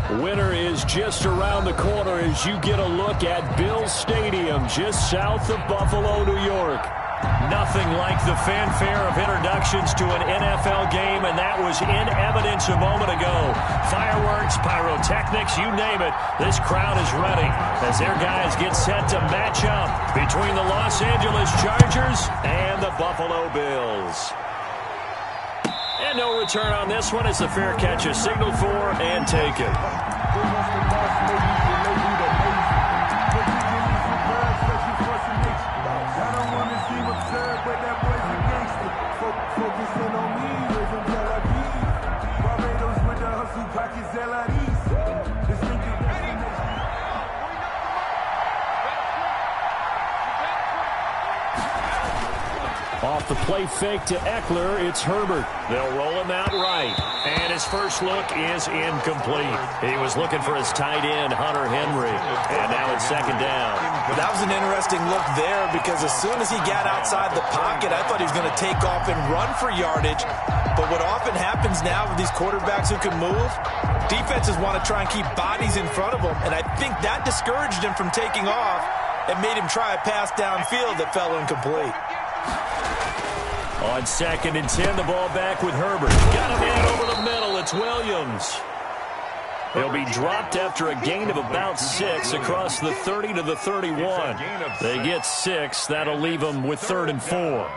Winter is just around the corner as you get a look at Bills Stadium just south of Buffalo, New York. Nothing like the fanfare of introductions to an NFL game, and that was in evidence a moment ago. Fireworks, pyrotechnics, you name it. This crowd is ready as their guys get set to match up between the Los Angeles Chargers and the Buffalo Bills. And no return on this one as the fair catch is signaled for and taken. Off the play fake to Eckler, it's Herbert. They'll roll him out right. And his first look is incomplete. He was looking for his tight end, Hunter Henry. And now it's second down. Well, that was an interesting look there because as soon as he got outside the pocket, I thought he was going to take off and run for yardage. But what often happens now with these quarterbacks who can move, defenses want to try and keep bodies in front of them. And I think that discouraged him from taking off and made him try a pass downfield that fell incomplete. On 2nd and 10, the ball back with Herbert. Got a man over the middle. It's Williams. He'll be dropped after a gain of about 6 across the 30 to the 31. They get 6. That'll leave them with 3rd and 4.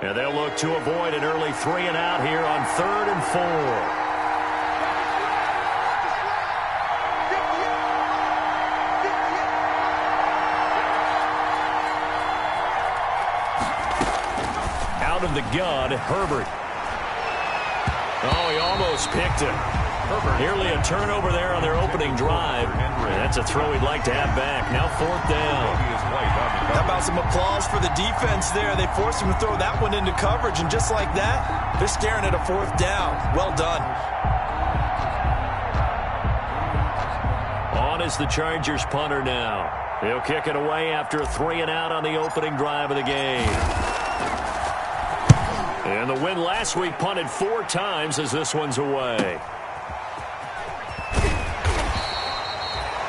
And they'll look to avoid an early 3 and out here on 3rd and 4. Out of the gun, Herbert. Oh, he almost picked it. Nearly a turnover there on their opening drive. That's a throw he'd like to have back. Now 4th down. How about some applause for the defense there? They forced him to throw that one into coverage, and just like that, they're staring at a 4th down. Well done. On is the Chargers punter now. He'll kick it away after a 3 and out on the opening drive of the game. And the win last week punted 4 times as this one's away.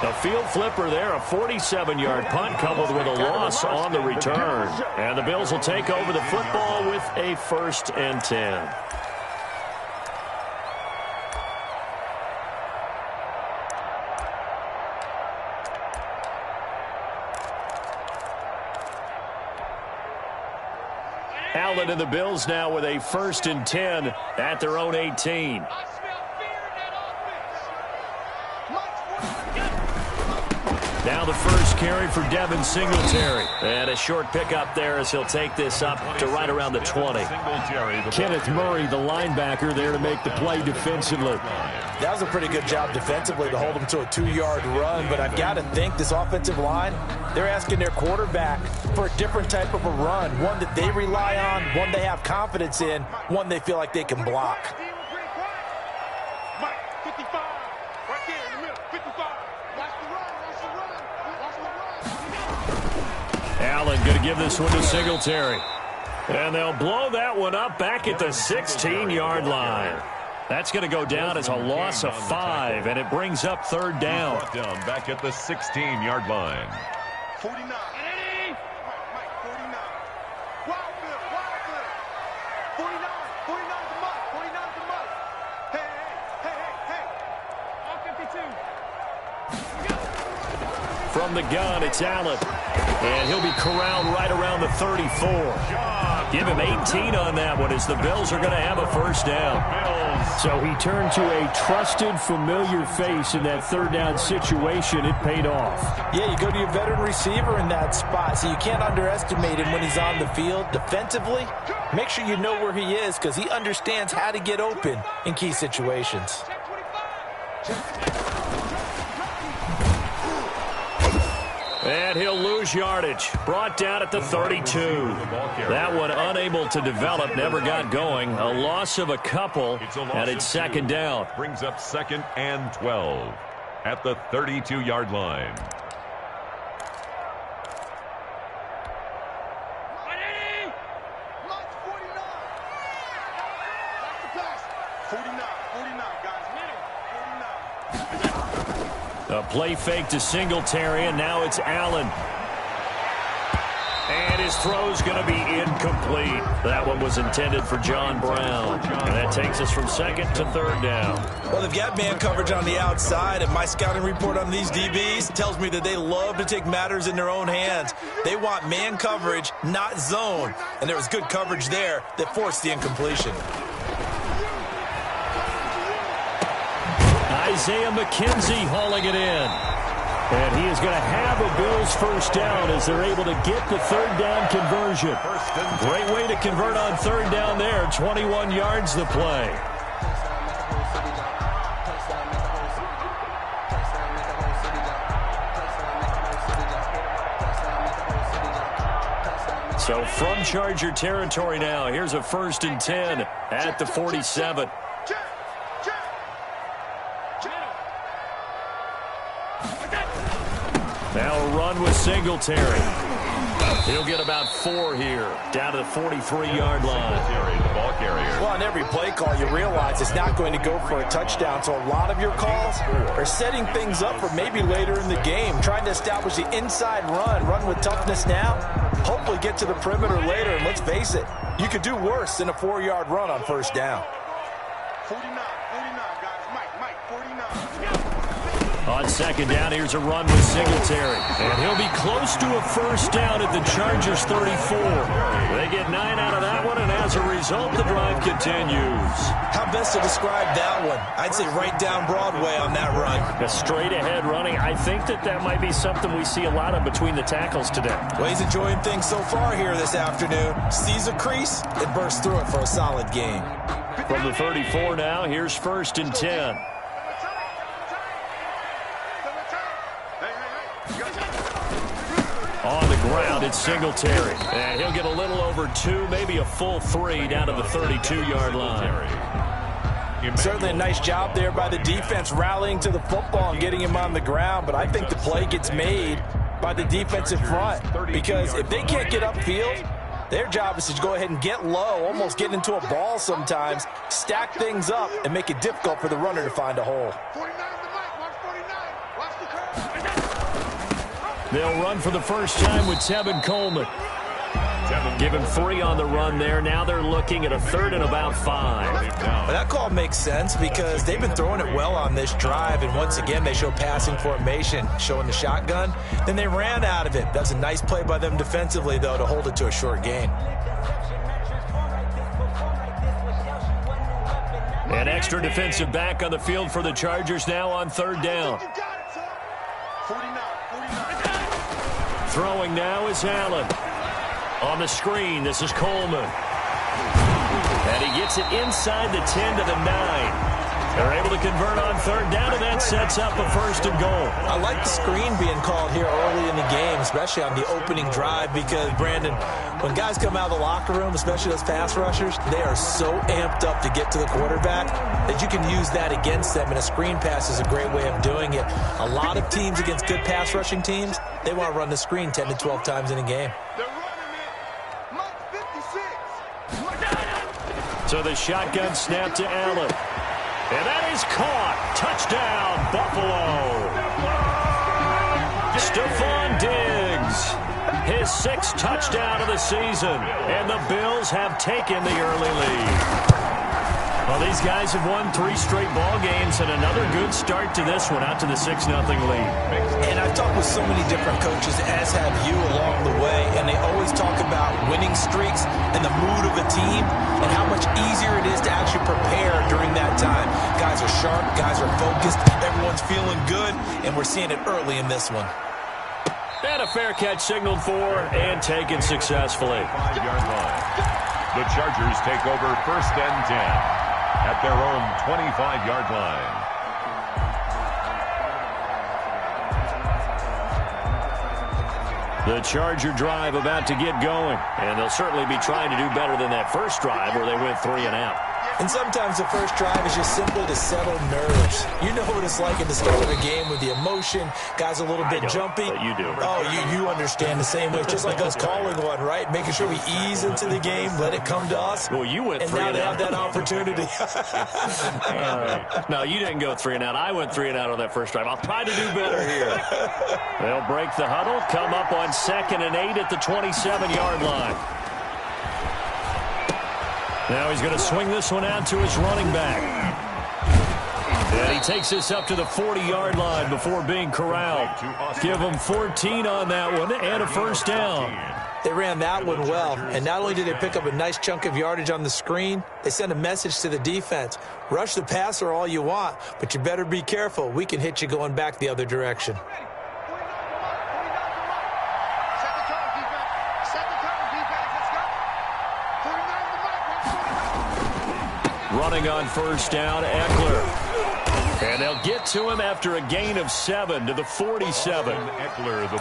A field flipper there, a 47-yard punt coupled with a loss on the return. And the Bills will take over the football with a 1st and 10. Allen and the Bills now with a 1st and 10 at their own 18. Now the first carry for Devin Singletary. And a short pickup there as he'll take this up to right around the 20. Kenneth Murray, the linebacker, there to make the play defensively. That was a pretty good job defensively to hold him to a 2-yard run. But I've got to think this offensive line, they're asking their quarterback for a different type of a run. One that they rely on, one they have confidence in, one they feel like they can block. Allen going to give this one to Singletary. And they'll blow that one up back at the 16-yard line. That's going to go down as a loss of 5, and it brings up 3rd down. Down back at the 16-yard line. 49. 49. Wild field. 49. 49 is a must. 49 is a must. Hey. All 52. From the gun, it's Allen. And he'll be corralled right around the 34. Give him 18 on that one as the Bills are going to have a 1st down. So he turned to a trusted, familiar face in that 3rd down situation. It paid off. Yeah, you go to your veteran receiver in that spot, so you can't underestimate him when he's on the field. Defensively, make sure you know where he is because he understands how to get open in key situations. And he'll lose yardage. Brought down at the 32. That one unable to develop, never got going. A loss of a couple, and it's second down. Brings up 2nd and 12 at the 32-yard line. A play fake to Singletary, and now it's Allen. And his throw's going to be incomplete. That one was intended for John Brown. And that takes us from 2nd to 3rd down. Well, they've got man coverage on the outside, and my scouting report on these DBs tells me that they love to take matters in their own hands. They want man coverage, not zone. And there was good coverage there that forced the incompletion. Isaiah McKenzie hauling it in. And he is going to have a Bills first down as they're able to get the 3rd down conversion. Great way to convert on 3rd down there. 21 yards the play. So from Charger territory now, here's a 1st and 10 at the 47. Now a run with Singletary. He'll get about 4 here, down to the 43-yard line. The ball carrier. Well, on every play call, you realize it's not going to go for a touchdown. So a lot of your calls are setting things up for maybe later in the game, trying to establish the inside run with toughness now, hopefully get to the perimeter later. And let's face it, you could do worse than a 4-yard run on 1st down. 49, guys. Mike, 49. On 2nd down, here's a run with Singletary. And he'll be close to a first down at the Chargers 34. They get 9 out of that one, and as a result, the drive continues. How best to describe that one? I'd say right down Broadway on that run. A straight-ahead running. I think that might be something we see a lot of between the tackles today. Well, he's enjoying things so far here this afternoon. Sees a crease and bursts through it for a solid game. From the 34 now, here's 1st and 10. On the ground, it's Singletary. And he'll get a little over 2, maybe a full 3 down to the 32-yard line. Certainly a nice job there by the defense rallying to the football and getting him on the ground. But I think the play gets made by the defensive front. Because if they can't get upfield, their job is to go ahead and get low, almost get into a ball sometimes, stack things up, and make it difficult for the runner to find a hole. 49 is the mic. Watch 49. Watch the curve. They'll run for the first time with Tevin Coleman. Give him 3 on the run there. Now they're looking at a 3rd and about 5. But that call makes sense because they've been throwing it well on this drive, and once again they show passing formation, showing the shotgun. Then they ran out of it. That's a nice play by them defensively, though, to hold it to a short gain. An extra defensive back on the field for the Chargers now on 3rd down. 49. Throwing now is Allen. On the screen, this is Coleman. And he gets it inside the 10 to the 9. They're able to convert on 3rd down, and that sets up a 1st and goal. I like the screen being called here early in the game, especially on the opening drive, because, Brandon, when guys come out of the locker room, especially those pass rushers, they are so amped up to get to the quarterback that you can use that against them, and a screen pass is a great way of doing it. A lot of teams against good pass rushing teams, they want to run the screen 10 to 12 times in a game. They're running it. Mike 56. So the shotgun snap to Allen. And that is caught. Touchdown, Buffalo. Stephon Diggs, his 6th touchdown of the season. And the Bills have taken the early lead. Well, these guys have won 3 straight ball games, and another good start to this one, out to the 6-0 lead. And I've talked with so many different coaches, as have you, along the way, and they always talk about winning streaks and the mood of a team and how much easier it is to actually prepare during that time. Guys are sharp, guys are focused, everyone's feeling good, and we're seeing it early in this one. And a fair catch signaled for and taken successfully. 5-yard line. The Chargers take over 1st and 10 at their own 25-yard line. The Charger drive about to get going, and they'll certainly be trying to do better than that first drive where they went 3 and out. And sometimes the first drive is just simply to settle nerves. You know what it's like at the start of a game with the emotion, guys a little bit jumpy. But you do. Oh, you understand the same way. It's just like us calling one, right? Making sure we ease into the game, let it come to us. Well, you went 3 and out. And now they have that opportunity. No, you didn't go 3 and out. I went 3 and out on that first drive. I'll try to do better here. They'll break the huddle, come up on 2nd and 8 at the 27-yard line. Now he's going to swing this one out to his running back. And he takes this up to the 40-yard line before being corralled. Give him 14 on that one and a first down. They ran that one well, and not only did they pick up a nice chunk of yardage on the screen, they sent a message to the defense. Rush the passer all you want, but you better be careful. We can hit you going back the other direction. Running on first down, Eckler. And they'll get to him after a gain of 7 to the 47.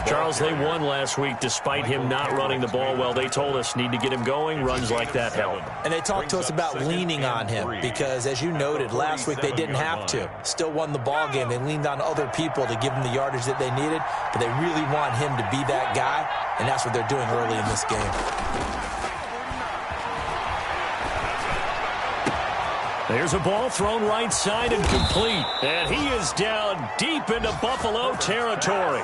Charles, they won last week despite him not running the ball well. They told us need to get him going. Runs like that help. And they talked to us about leaning on him because, as you noted, last week they didn't have to. Still won the ball game. They leaned on other people to give them the yardage that they needed, but they really want him to be that guy, and that's what they're doing early in this game. There's a ball thrown right side and complete. And he is down deep into Buffalo territory.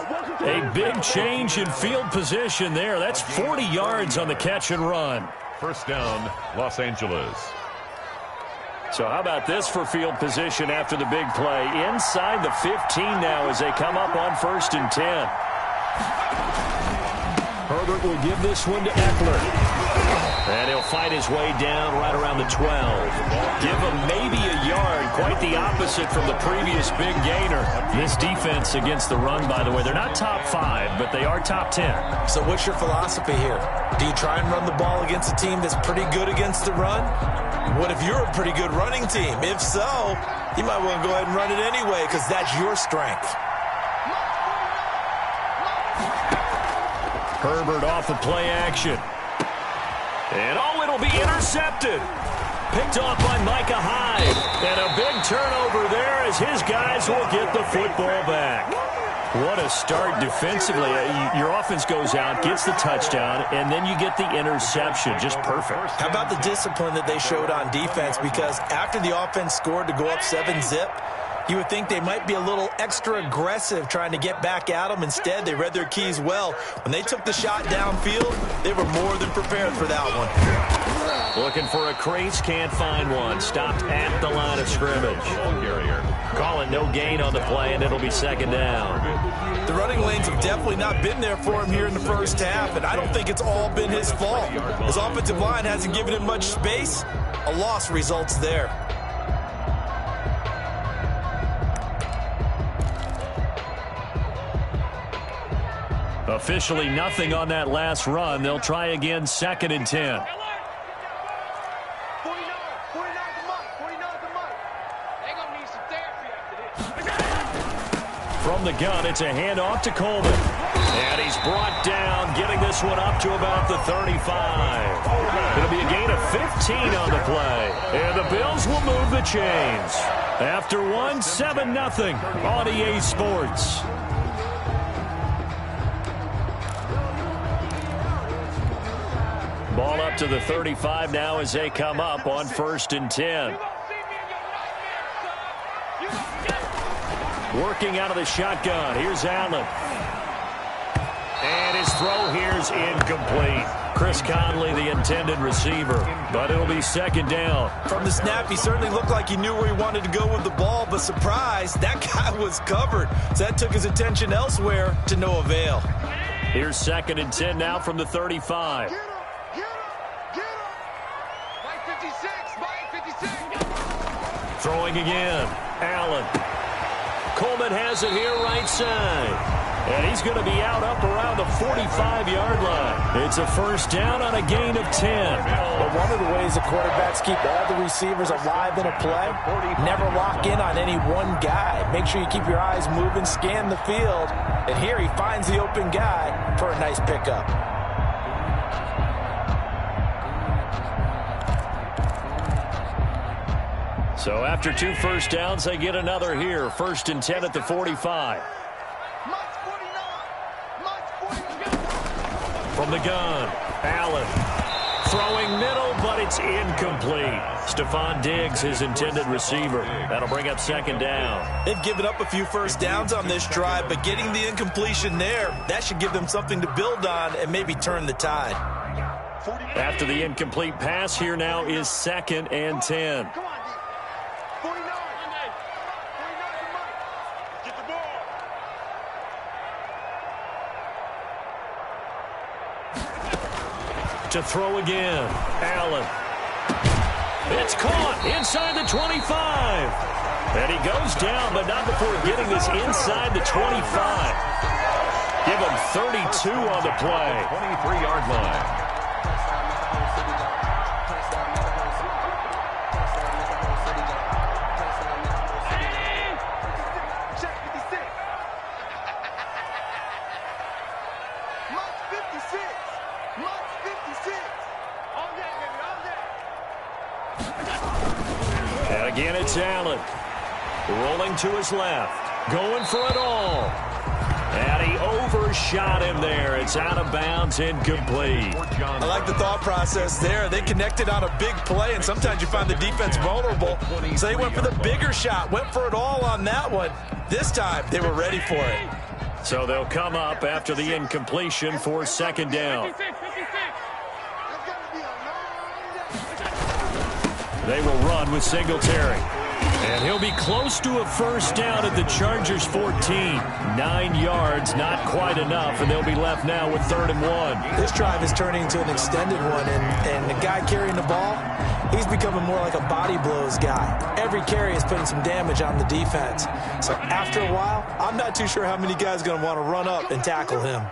A big change in field position there. That's 40 yards on the catch and run. First down, Los Angeles. So how about this for field position after the big play? Inside the 15 now as they come up on 1st and 10. Herbert will give this one to Eckler. And he'll fight his way down right around the 12. Give him maybe a yard. Quite the opposite from the previous big gainer. This defense against the run, by the way, they're not top 5, but they are top 10. So what's your philosophy here? Do you try and run the ball against a team that's pretty good against the run? What if you're a pretty good running team? If so, you might want to go ahead and run it anyway because that's your strength. Herbert off the play action. And it'll be intercepted. Picked off by Micah Hyde. And a big turnover there as his guys will get the football back. What a start defensively. Your offense goes out, gets the touchdown, and then you get the interception. Just perfect. How about the discipline that they showed on defense? Because after the offense scored to go up 7-zip, you would think they might be a little extra aggressive trying to get back at them. Instead, they read their keys well. When they took the shot downfield, they were more than prepared for that one. Looking for a crease, can't find one. Stopped at the line of scrimmage. Call it no gain on the play, and it'll be 2nd down. The running lanes have definitely not been there for him here in the first half, and I don't think it's all been his fault. His offensive line hasn't given him much space. A loss results there. Officially nothing on that last run. They'll try again 2nd and 10. 49 the month. They're going to need some therapy after this. From the gun, it's a handoff to Coleman. And he's brought down, getting this one up to about the 35. It'll be a gain of 15 on the play. And the Bills will move the chains. After one, 7-0 on EA Sports. Ball up to the 35 now as they come up on 1st and 10. Working out of the shotgun. Here's Allen. And his throw here's incomplete. Chris Conley, the intended receiver. But it'll be 2nd down. From the snap, he certainly looked like he knew where he wanted to go with the ball, but surprise, that guy was covered. So that took his attention elsewhere to no avail. Here's 2nd and 10 now from the 35. Throwing again. Allen. Coleman has it here right side. And he's going to be out up around the 45-yard line. It's a 1st down on a gain of 10. But one of the ways the quarterbacks keep all the receivers alive in a play, never lock in on any one guy. Make sure you keep your eyes moving, scan the field. And here he finds the open guy. per a nice pickup. So after 2 first downs, they get another here. 1st and 10 at the 45. From the gun, Allen. Throwing middle, but it's incomplete. Stephon Diggs, his intended receiver. That'll bring up 2nd down. They've given up a few first downs on this drive, but getting the incompletion there, that should give them something to build on and maybe turn the tide. After the incomplete pass, here now is 2nd and 10. To throw again, Allen. It's caught inside the 25. And he goes down, but not before getting this inside the 25. Give him 32 on the play. 23-yard line. And again, it's Allen. Rolling to his left. Going for it all. And he overshot him there. It's out of bounds, incomplete. I like the thought process there. They connected on a big play, and sometimes you find the defense vulnerable. So they went for the bigger shot, went for it all on that one. This time, they were ready for it. So they'll come up after the incompletion for 2nd down. They will run with Singletary. And he'll be close to a first down at the Chargers' 14. 9 yards, not quite enough, and they'll be left now with 3rd and 1. This drive is turning into an extended one, and the guy carrying the ball, he's becoming more like a body blows guy. Every carry is putting some damage on the defense. So after a while, I'm not too sure how many guys are going to want to run up and tackle him.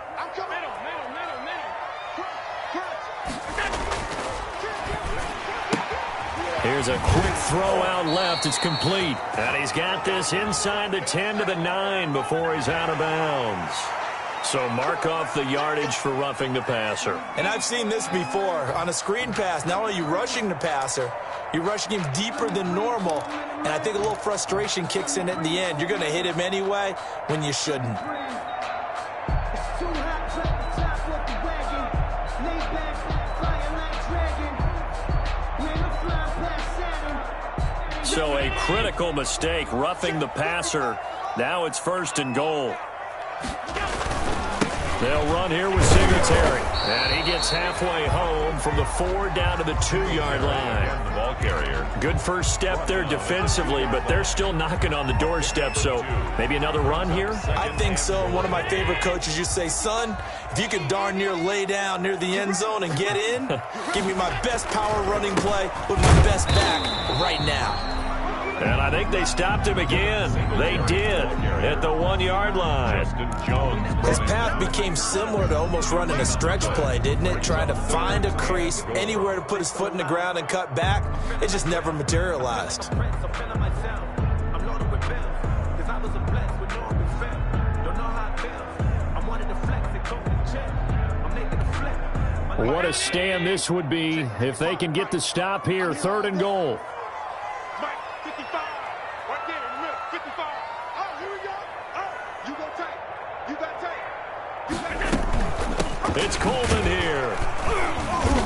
Here's a quick throw out left. It's complete. And he's got this inside the 10 to the 9 before he's out of bounds. So mark off the yardage for roughing the passer. And I've seen this before. On a screen pass, not only are you rushing the passer, you're rushing him deeper than normal. And I think a little frustration kicks in at the end. You're going to hit him anyway when you shouldn't. So a critical mistake, roughing the passer. Now it's 1st and goal. They'll run here with Singletary. And he gets halfway home from the 4 down to the 2-yard line. The ball carrier. Good first step there defensively, but they're still knocking on the doorstep, so maybe another run here? I think so. One of my favorite coaches used to say, son, if you could darn near lay down near the end zone and get in, give me my best power running play with my best back right now. And I think they stopped him again. They did at the 1-yard line. His path became similar to almost running a stretch play, didn't it? Trying to find a crease, anywhere to put his foot in the ground and cut back. It just never materialized. What a stand this would be if they can get the stop here. 3rd and goal. It's Coleman here.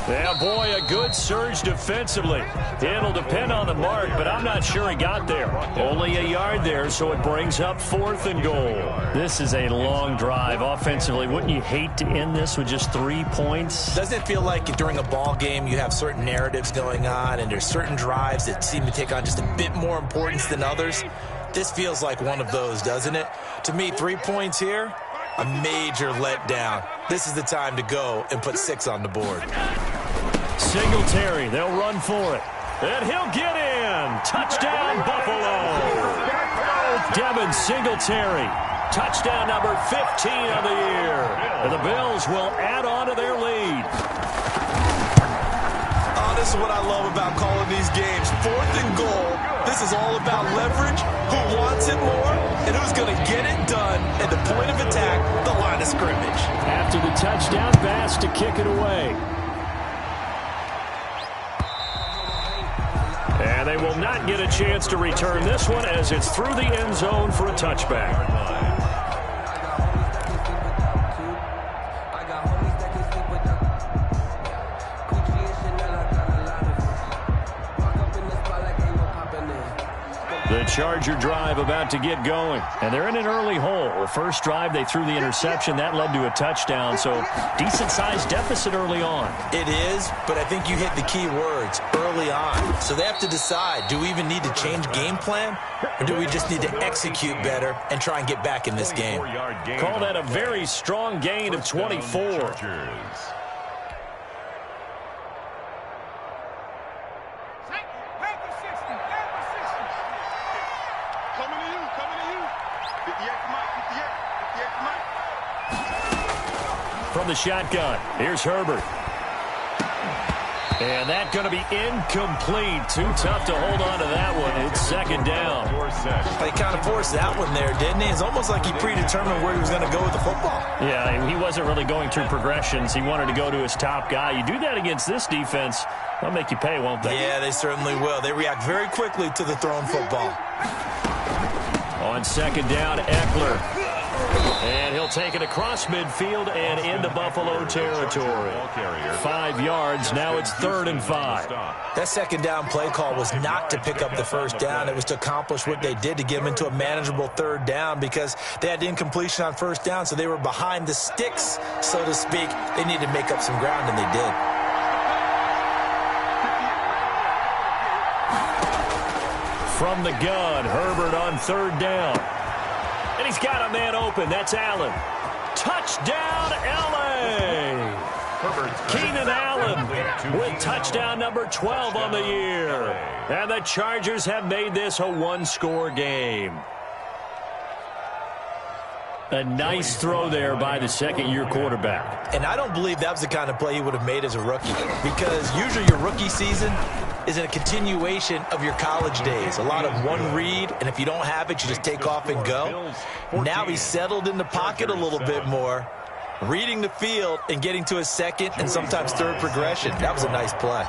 Yeah, boy, a good surge defensively. It'll depend on the mark, but I'm not sure he got there. Only a yard there, so it brings up 4th and goal. This is a long drive offensively. Wouldn't you hate to end this with just 3 points? Doesn't it feel like during a ball game you have certain narratives going on and there's certain drives that seem to take on just a bit more importance than others? This feels like one of those, doesn't it? To me, 3 points here, a major letdown. This is the time to go and put 6 on the board. Singletary, they'll run for it. And he'll get in. Touchdown, Buffalo. Devin Singletary. Touchdown number 15 of the year. And the Bills will add on to their lead. Oh, this is what I love about calling these games. 4th and goal. This is all about leverage, who wants it more, and who's going to get it done at the point of attack, the line of scrimmage. After the touchdown pass to kick it away. And they will not get a chance to return this one as it's through the end zone for a touchback. The Charger drive about to get going. And they're in an early hole. The first drive, they threw the interception. That led to a touchdown. So decent-sized deficit early on. It is, but I think you hit the key words, early on. So they have to decide, do we even need to change game plan? Or do we just need to execute better and try and get back in this game? Call that a very strong gain of 24. From the shotgun, here's Herbert. And that's going to be incomplete. Too tough to hold on to that one. It's second down. He kind of forced that one there, didn't he? It's almost like he predetermined where he was going to go with the football. Yeah, he wasn't really going through progressions. He wanted to go to his top guy. You do that against this defense, they'll make you pay, won't they? Yeah, they certainly will. They react very quickly to the thrown football. On second down, Eckler. And he'll take it across midfield and into Buffalo territory. 5 yards. Now it's 3rd and 5. That second down play call was not to pick up the first down. It was to accomplish what they did to get them into a manageable 3rd down because they had the incompletion on first down, so they were behind the sticks, so to speak. They needed to make up some ground, and they did. From the gun, Herbert on 3rd down. And he's got a man open. That's Allen. Touchdown, L.A. Keenan Allen with touchdown number 12 on the year. And the Chargers have made this a one-score game. A nice throw there by the second-year quarterback. And I don't believe that was the kind of play he would have made as a rookie because usually your rookie season is a continuation of your college days. A lot of one read, and if you don't have it, you just take off and go. Now he's settled in the pocket a little bit more, reading the field and getting to his second and sometimes third progression. That was a nice play.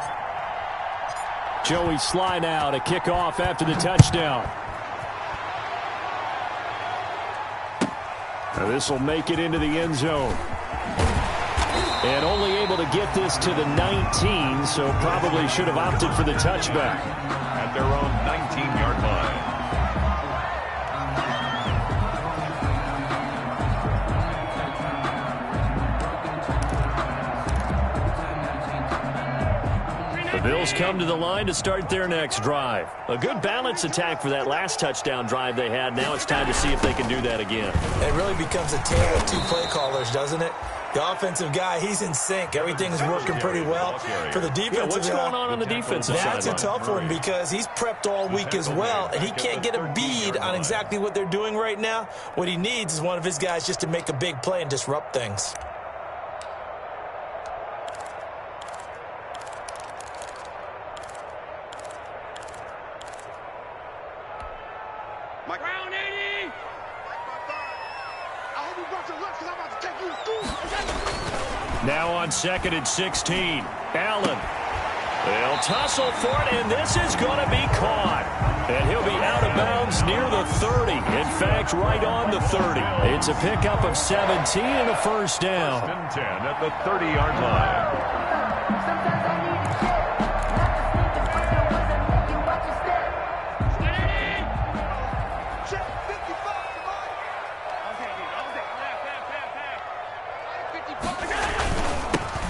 Joey Sly now to kick off after the touchdown. Now this will make it into the end zone. And only able to get this to the 19, so probably should have opted for the touchback. At their own 19-yard line. The Bills come to the line to start their next drive. A good balance attack for that last touchdown drive they had. Now it's time to see if they can do that again. It really becomes a tale of two play callers, doesn't it? The offensive guy, he's in sync. Everything's working pretty well. For the defensive what's going on the defensive side? That's a tough one because he's prepped all week as well, and he can't get a bead on exactly what they're doing right now. What he needs is one of his guys just to make a big play and disrupt things. Round 80! I hope you brought your lunch because I'm about to take you to school. Now on 2nd and 16. Allen. They'll tussle for it, and this is going to be caught. And he'll be out of bounds near the 30. In fact, right on the 30. It's a pickup of 17 and a first down. 10 at the 30-yard line.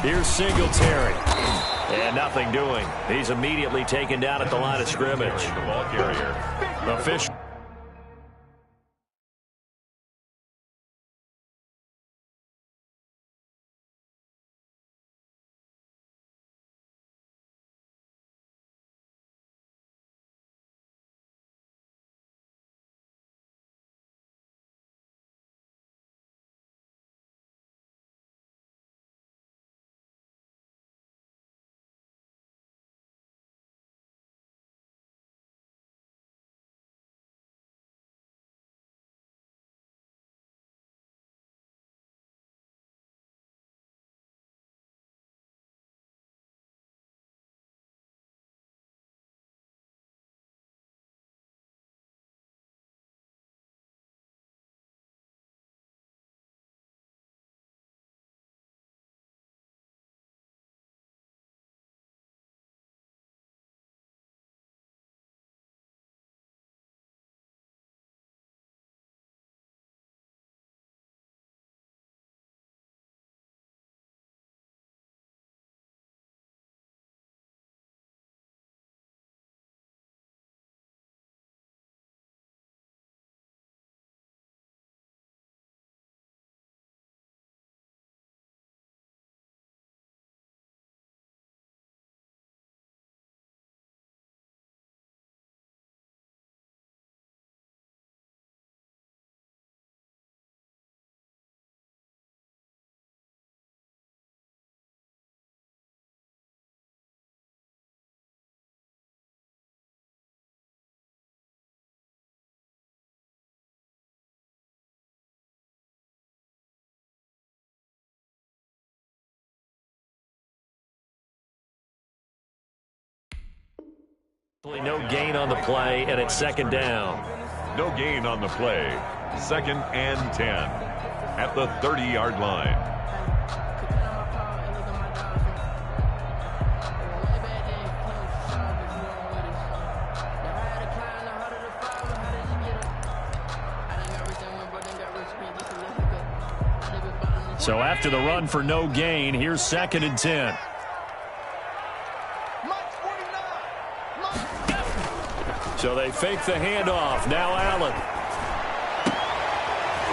Here's Singletary. And nothing doing. He's immediately taken down at the line of scrimmage. The ball carrier. Official. No gain on the play, and it's second down. No gain on the play. 2nd and 10 at the 30-yard line. So after the run for no gain, here's 2nd and 10. So they fake the handoff. Now Allen.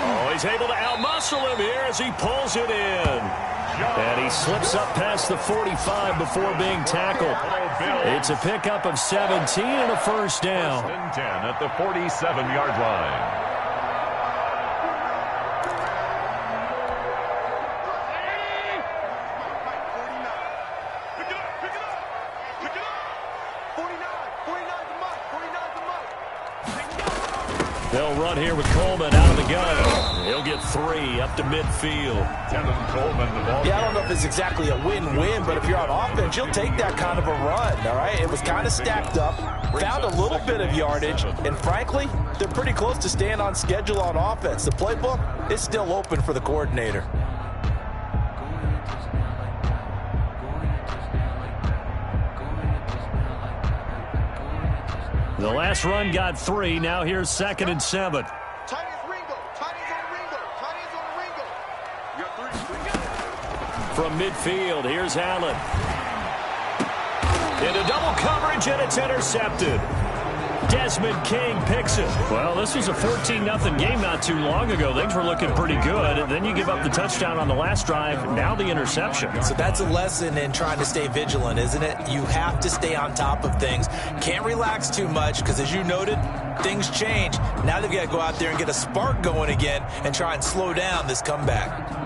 Oh, he's able to outmuscle him here as he pulls it in. And he slips up past the 45 before being tackled. It's a pickup of 17 and a first down. 1st and 10 at the 47-yard line. They'll run here with Coleman out of the gun. He'll get 3 up to midfield. Tevin Coleman, the ball. Yeah, I don't know if it's exactly a win-win, but if you're on offense, you'll take that kind of a run, all right? It was kind of stacked up, found a little bit of yardage, and frankly, they're pretty close to staying on schedule on offense. The playbook is still open for the coordinator. The last run got 3. Now here's 2nd and 7. From midfield, here's Allen. Into double coverage, and it's intercepted. Desmond King picks it. Well, this was a 14-0 game not too long ago. Things were looking pretty good. And then you give up the touchdown on the last drive. Now the interception. So that's a lesson in trying to stay vigilant, isn't it? You have to stay on top of things. Can't relax too much because, as you noted, things change. Now they've got to go out there and get a spark going again and try and slow down this comeback.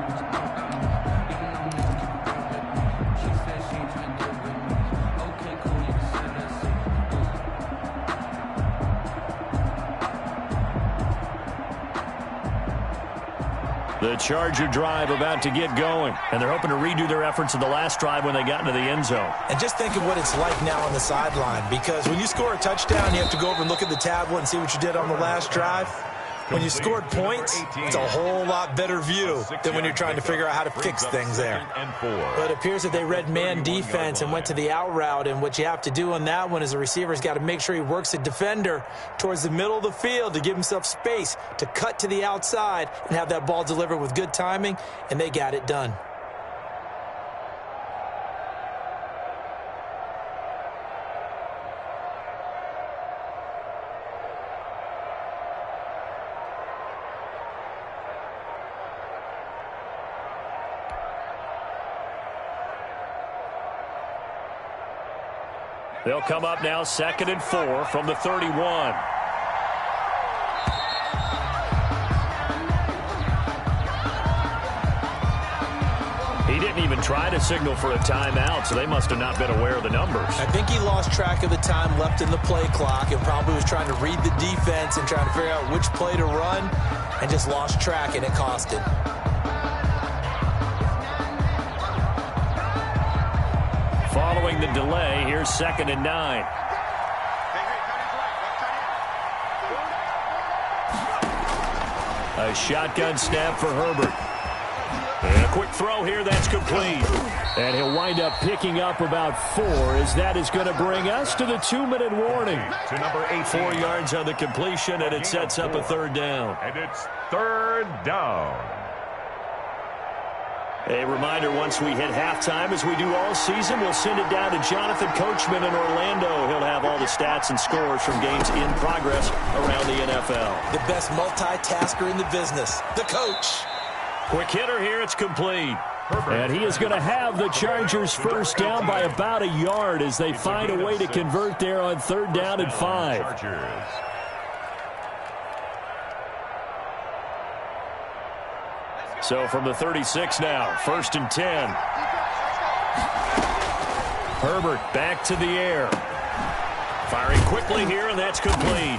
The Charger drive about to get going, and they're hoping to redo their efforts in the last drive when they got into the end zone. And just think of what it's like now on the sideline, because when you score a touchdown, you have to go over and look at the tablet and see what you did on the last drive. When you scored points, it's a whole lot better view than when you're trying to figure out how to fix things there. But it appears that they read man defense and went to the out route, and what you have to do on that one is the receiver's got to make sure he works the defender towards the middle of the field to give himself space to cut to the outside and have that ball delivered with good timing, and they got it done. They'll come up now 2nd and 4 from the 31. He didn't even try to signal for a timeout, so they must have not been aware of the numbers. I think he lost track of the time left in the play clock and probably was trying to read the defense and trying to figure out which play to run and just lost track, and it cost him. Following the delay, here's 2nd and 9. A shotgun snap for Herbert. And a quick throw here, that's complete. And he'll wind up picking up about 4, as that is going to bring us to the 2-minute warning. To number 8. 4 yards on the completion, and it sets up a 3rd down. And it's 3rd down. A reminder, once we hit halftime, as we do all season, we'll send it down to Jonathan Coachman in Orlando. He'll have all the stats and scores from games in progress around the NFL. The best multitasker in the business, the coach. Quick hitter here, it's complete. And he is going to have the Chargers first down by about a yard as they find a way to convert there on 3rd down and 5. Chargers. So from the 36 now, 1st and 10. Herbert back to the air. Firing quickly here, and that's complete.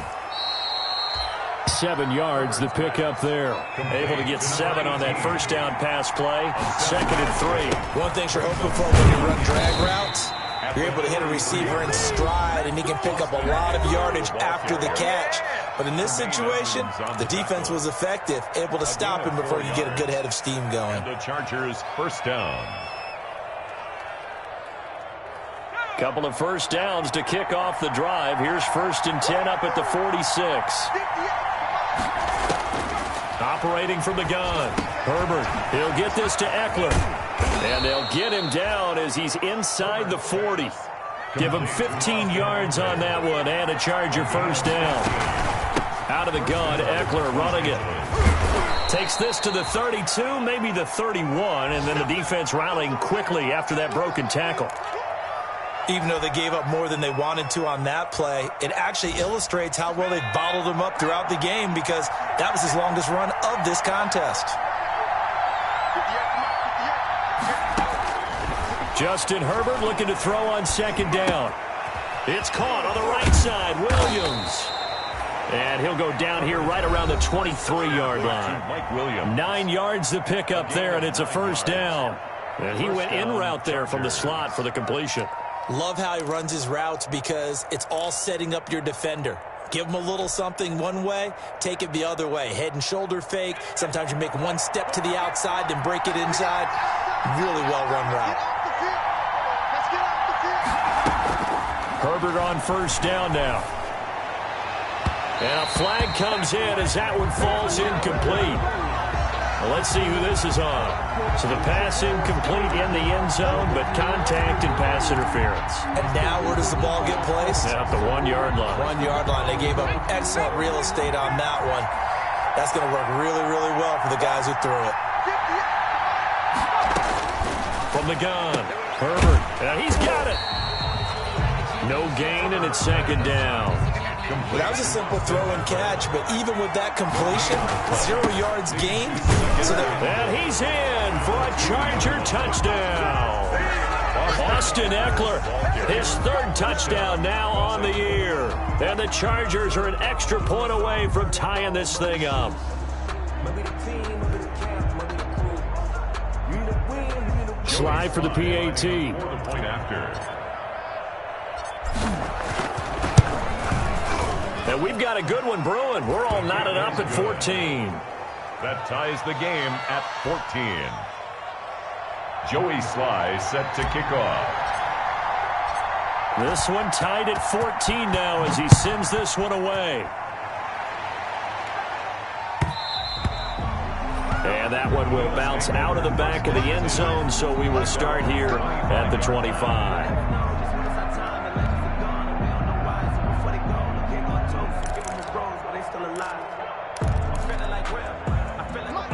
7 yards, the pickup there. Able to get 7 on that first down pass play. 2nd and 3. One thing you're hoping for when you run drag routes You're able to hit a receiver in stride, and he can pick up a lot of yardage after the catch. But in this situation, the defense was effective, able to stop him before he could get a good head of steam going. The Chargers first down. Couple of first downs to kick off the drive. Here's 1st and 10 up at the 46. Operating from the gun. Herbert, he'll get this to Eckler. And they'll get him down as he's inside the 40. Give him 15 yards on that one and a Charger first down. Out of the gun, Eckler running it. Takes this to the 32, maybe the 31, and then the defense rallying quickly after that broken tackle. Even though they gave up more than they wanted to on that play, it actually illustrates how well they bottled him up throughout the game because that was his longest run of this contest. Justin Herbert looking to throw on 2nd down. It's caught on the right side. Williams. And he'll go down here right around the 23-yard line. Mike Williams. 9 yards to pick up there, and it's a first down. And he went in route there from the slot for the completion. Love how he runs his routes because it's all setting up your defender. Give him a little something one way, take it the other way. Head and shoulder fake. Sometimes you make one step to the outside, then break it inside. Really well-run route. Herbert on first down now. And a flag comes in as that one falls incomplete. Well, let's see who this is on. So the pass incomplete in the end zone, but contact and pass interference. And now where does the ball get placed? At the 1-yard line. 1-yard line. They gave up excellent real estate on that one. That's going to work really, really well for the guys who threw it. From the gun, Herbert. He's got it. No gain, and it's 2nd down. Well, that was a simple throw and catch, but even with that completion, 0 yards gained. And he's in for a Charger touchdown. Austin Eckler, his 3rd touchdown now on the year. And the Chargers are an extra point away from tying this thing up. Slide for the PAT. The point after. And we've got a good one brewing. We're all knotted up at 14. That ties the game at 14. Joey Sly set to kick off. This one tied at 14 now as he sends this one away. And that one will bounce out of the back of the end zone, so we will start here at the 25.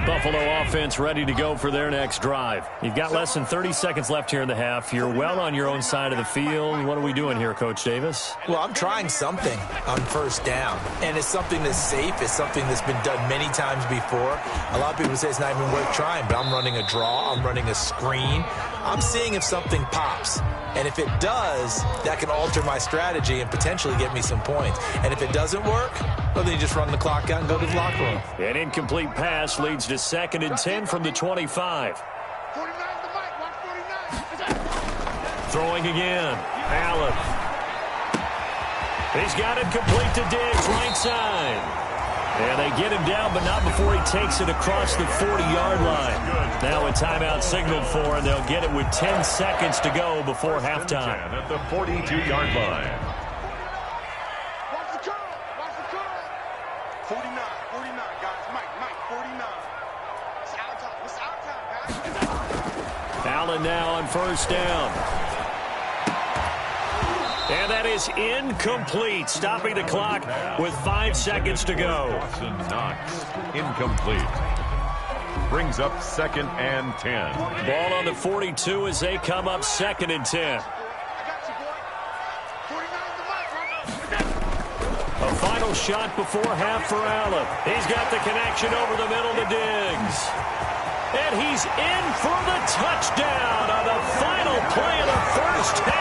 Buffalo offense ready to go for their next drive. You've got less than 30 seconds left here in the half. You're well on your own side of the field. What are we doing here, Coach Davis? Well, I'm trying something on first down, and it's something that's safe. It's something that's been done many times before. A lot of people say it's not even worth trying, but I'm running a draw. I'm running a screen. I'm seeing if something pops. And if it does, that can alter my strategy and potentially get me some points. And if it doesn't work, well, then you just run the clock out and go to the locker room. An incomplete pass leads to 2nd and 10 from the 25. 49 the mic, watch 49. Throwing again. Allen. He's got it complete to Diggs, right side. And they get him down, but not before he takes it across the 40-yard line. Now a timeout signaled for, and they'll get it with 10 seconds to go before halftime. At the 42-yard line. Watch the curl, watch the curl. 49, 49, guys. Mike, 49. It's our time, guys. Allen now on first down. And that is incomplete, stopping the clock with 5 seconds to go. Dawson Knox, incomplete. Brings up 2nd and 10. Ball on the 42 as they come up 2nd and 10. I got you, boy. 49 the mic, A final shot before half for Allen. He's got the connection over the middle to Diggs. And he's in for the touchdown on the final play of the first half.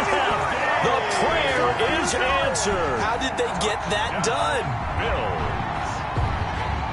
The prayer is answered. How did they get that done?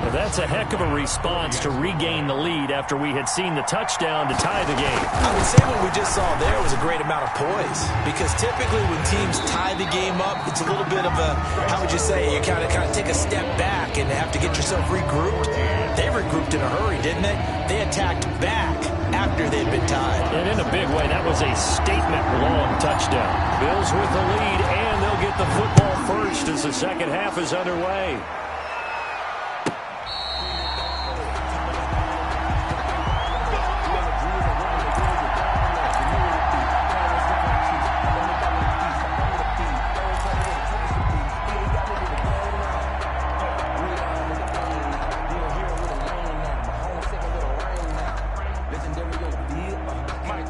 Well, that's a heck of a response to regain the lead after we had seen the touchdown to tie the game. I would say what we just saw there was a great amount of poise, because typically when teams tie the game up, it's a little bit of a, how would you say, you kind of take a step back and have to get yourself regrouped. They regrouped in a hurry, didn't they? They attacked back after they'd been tied. And in a big way, that was a statement-long touchdown. Bills with the lead, and they'll get the football first as the second half is underway.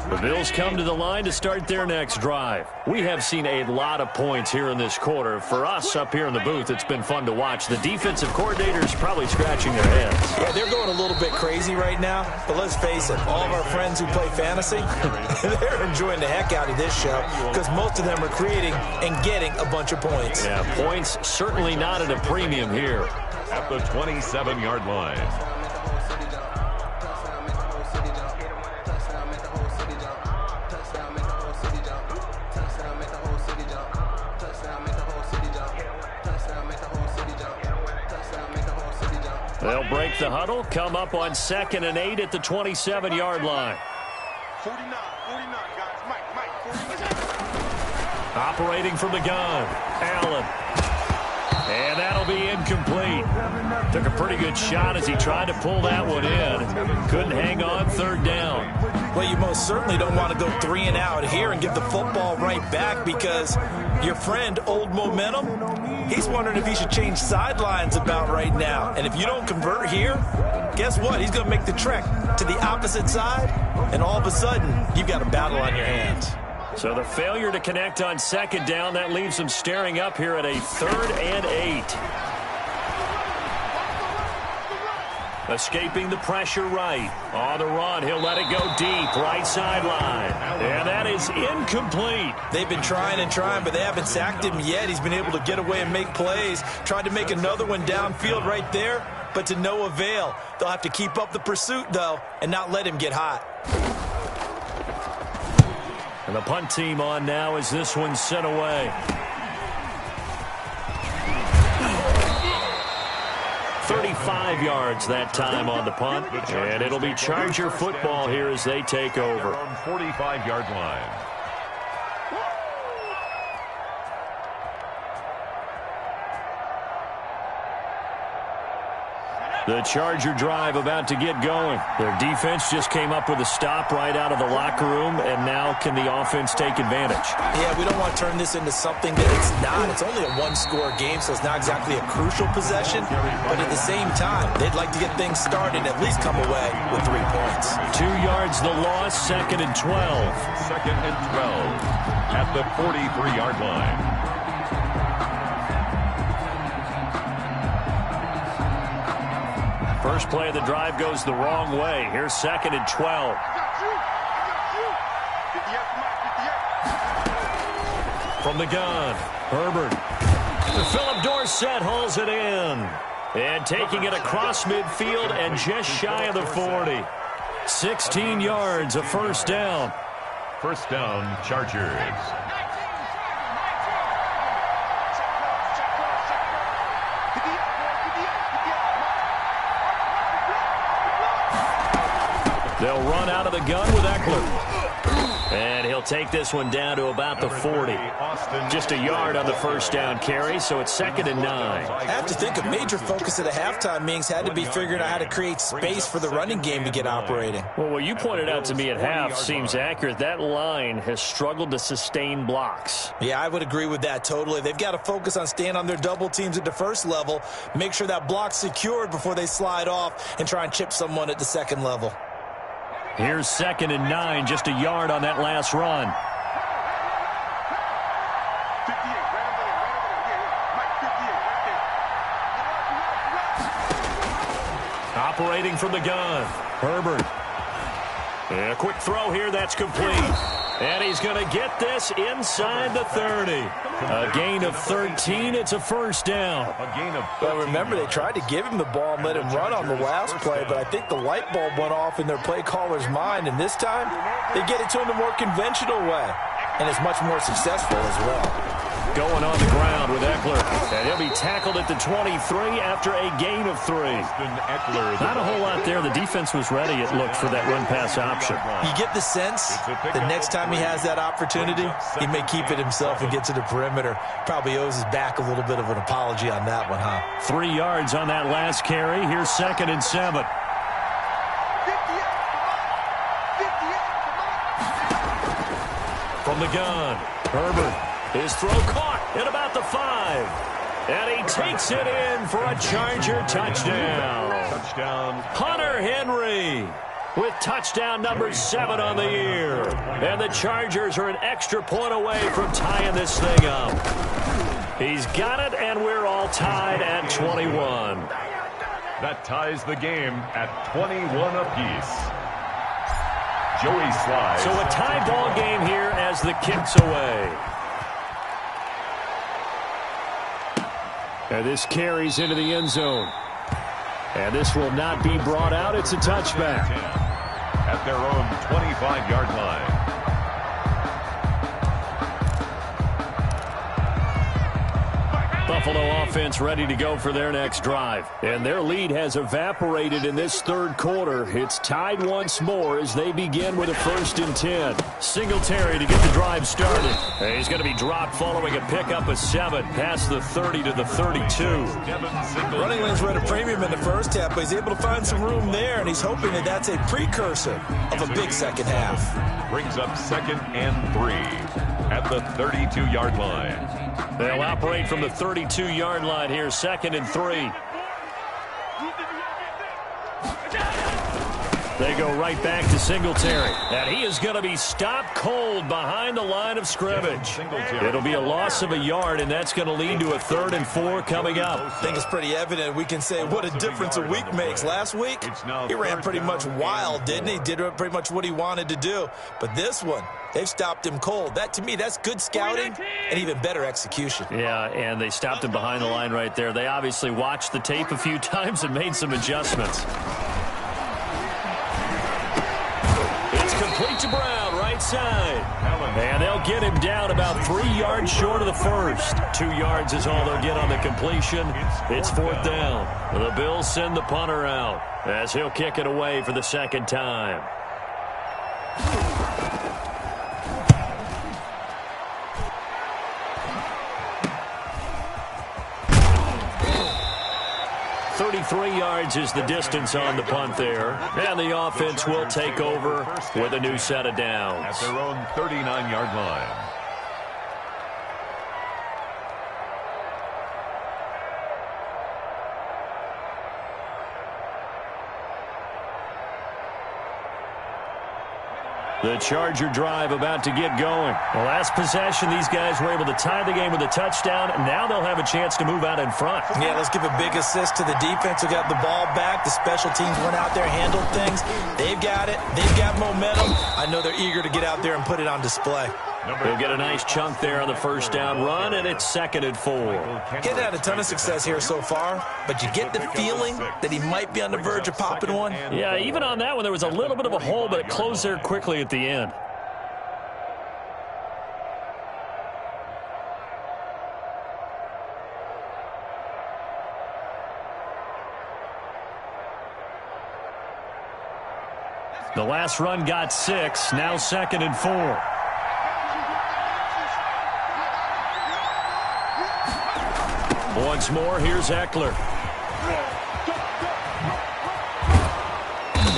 The Bills come to the line to start their next drive. We have seen a lot of points here in this quarter. For us up here in the booth, it's been fun to watch. The defensive coordinators probably scratching their heads. Yeah, they're going a little bit crazy right now, but let's face it, all of our friends who play fantasy, they're enjoying the heck out of this show because most of them are creating and getting a bunch of points. Yeah, points certainly not at a premium here. At the 27-yard line. They'll break the huddle, come up on 2nd and 8 at the 27-yard line. 49, guys. Mike, 49. Operating from the gun, Allen. And that'll be incomplete. Took a pretty good shot as he tried to pull that one in. Couldn't hang on, 3rd down. Well, you most certainly don't want to go 3 and out here and give the football right back, because your friend, Old Momentum, he's wondering if he should change sidelines about right now. And if you don't convert here, guess what? He's going to make the trek to the opposite side, and all of a sudden, you've got a battle on your hands. So the failure to connect on 2nd down, that leaves him staring up here at a 3rd and 8. Escaping the pressure right. On the run, he'll let it go deep, right sideline. And that is incomplete. They've been trying and trying, but they haven't sacked him yet. He's been able to get away and make plays. Tried to make another one downfield right there, but to no avail. They'll have to keep up the pursuit, though, and not let him get hot. And the punt team on now as this one's sent away. 35 yards that time on the punt, and it'll be Charger football here as they take over. 45-yard line. The Charger drive about to get going. Their defense just came up with a stop right out of the locker room, and now can the offense take advantage? Yeah, we don't want to turn this into something that it's not. It's only a one-score game, so it's not exactly a crucial possession. But at the same time, they'd like to get things started and at least come away with 3 points. 2 yards the loss, 2nd and 12. 2nd and 12 at the 43-yard line. First play of the drive goes the wrong way. Here's 2nd and 12. From the gun, Herbert. Philip Dorsett hauls it in. And taking it across midfield and just shy of the 40. 16 yards, a 1st down. 1st down, Chargers. They'll run out of the gun with Eckler. And he'll take this one down to about the 40. Just a yard on the 1st down carry, so it's 2nd and 9. I have to think a major focus of the halftime meetings had to be figuring out how to create space for the running game to get operating. Well, what you pointed out to me at half seems accurate. That line has struggled to sustain blocks. Yeah, I would agree with that totally. They've got to focus on staying on their double teams at the 1st level, make sure that block's secured before they slide off and try and chip someone at the 2nd level. Here's 2nd and 9, just a yard on that last run. 58, Operating from the gun, Herbert. And a quick throw here, that's complete. And he's going to get this inside the 30. A gain of 13. It's a first down. A gain of 13. Well, remember, they tried to give him the ball and let him run on the last play, but I think the light bulb went off in their play caller's mind, and this time they get it to him the more conventional way, and it's much more successful as well. Going on the ground with Eckler. And he'll be tackled at the 23 after a gain of 3. Not a whole lot there. The defense was ready, it looked, for that run-pass option. You get the sense the next time he has that opportunity, he may keep it himself and get to the perimeter. Probably owes his back a little bit of an apology on that one, huh? 3 yards on that last carry. Here's 2nd and 7. From the gun, Herbert. His throw caught at about the 5. And he takes it in for a Charger touchdown. Hunter Henry with touchdown number 7 on the year. And the Chargers are an extra point away from tying this thing up. He's got it, and we're all tied at 21. That ties the game at 21 apiece. Joey slides. So a tie ball game here as the kick's away. And this carries into the end zone. And this will not be brought out. It's a touchback. At their own 25-yard line. Buffalo offense ready to go for their next drive. And their lead has evaporated in this third quarter. It's tied once more as they begin with a 1st and 10. Singletary to get the drive started. And he's going to be dropped following a pickup of 7 past the 30 to the 32. Running lanes were at a premium in the first half, but he's able to find some room there, and he's hoping that that's a precursor of a big second half. Brings up 2nd and 3 at the 32-yard line. They'll operate from the 32-yard line here, 2nd and 3. They go right back to Singletary. And he is going to be stopped cold behind the line of scrimmage. It'll be a loss of a yard, and that's going to lead to a 3rd and 4 coming up. I think it's pretty evident. We can say what a difference a week makes. Last week, he ran pretty much wild, didn't he? Did pretty much what he wanted to do. But this one, they've stopped him cold. That, to me, that's good scouting and even better execution. Yeah, and they stopped him behind the line right there. They obviously watched the tape a few times and made some adjustments. Complete to Brown, right side. And they'll get him down about 3 yards short of the first. 2 yards is all they'll get on the completion. It's 4th down. The Bills send the punter out as he'll kick it away for the 2nd time. .33 yards is the distance on the punt there. And the offense will take over with a new set of downs. At their own 39-yard line. The Charger drive about to get going. The last possession, these guys were able to tie the game with a touchdown. Now they'll have a chance to move out in front. Yeah, let's give a big assist to the defense who got the ball back. The special teams went out there, handled things. They've got it. They've got momentum. I know they're eager to get out there and put it on display. They'll get a nice chunk there on the first down run, and it's 2nd and 4. Getting had a ton of success here so far, but you get the feeling that he might be on the verge of popping one. Yeah, even on that one, there was a little bit of a hole, but it closed there quickly at the end. The last run got 6, now 2nd and 4. Once more, here's Eckler.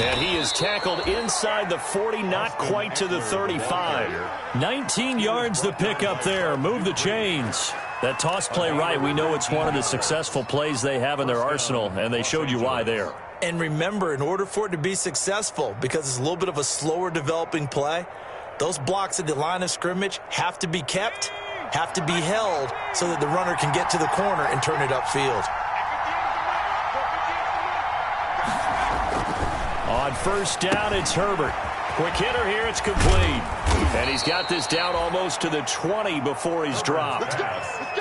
And he is tackled inside the 40, not quite to the 35. 19 yards the pickup there. Move the chains. That toss play right, we know it's one of the successful plays they have in their arsenal, and they showed you why there. And remember, in order for it to be successful, because it's a little bit of a slower developing play, those blocks at the line of scrimmage have to be kept, have to be held, so that the runner can get to the corner and turn it upfield. On first down, it's Herbert. Quick hitter here, it's complete. And he's got this down almost to the 20 before he's dropped.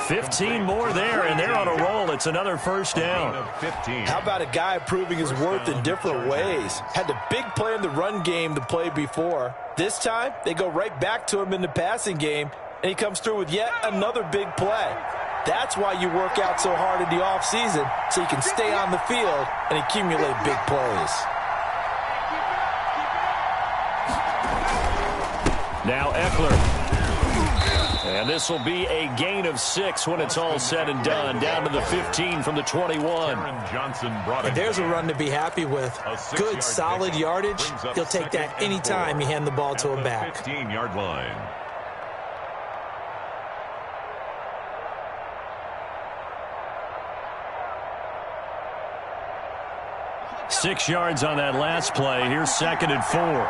15 more there, and they're on a roll. It's another first down. How about a guy proving his worth in different ways? Had the big play in the run game to play before. This time, they go right back to him in the passing game, and he comes through with yet another big play. That's why you work out so hard in the offseason, so you can stay on the field and accumulate big plays. Now Eckler. And this will be a gain of 6 when it's all said and done. Down to the 15 from the 21. And there's a run to be happy with. Good, solid yardage. He'll take that anytime you hand the ball to a back. 15-yard line. Six yards on that last play. Here's 2nd and 4.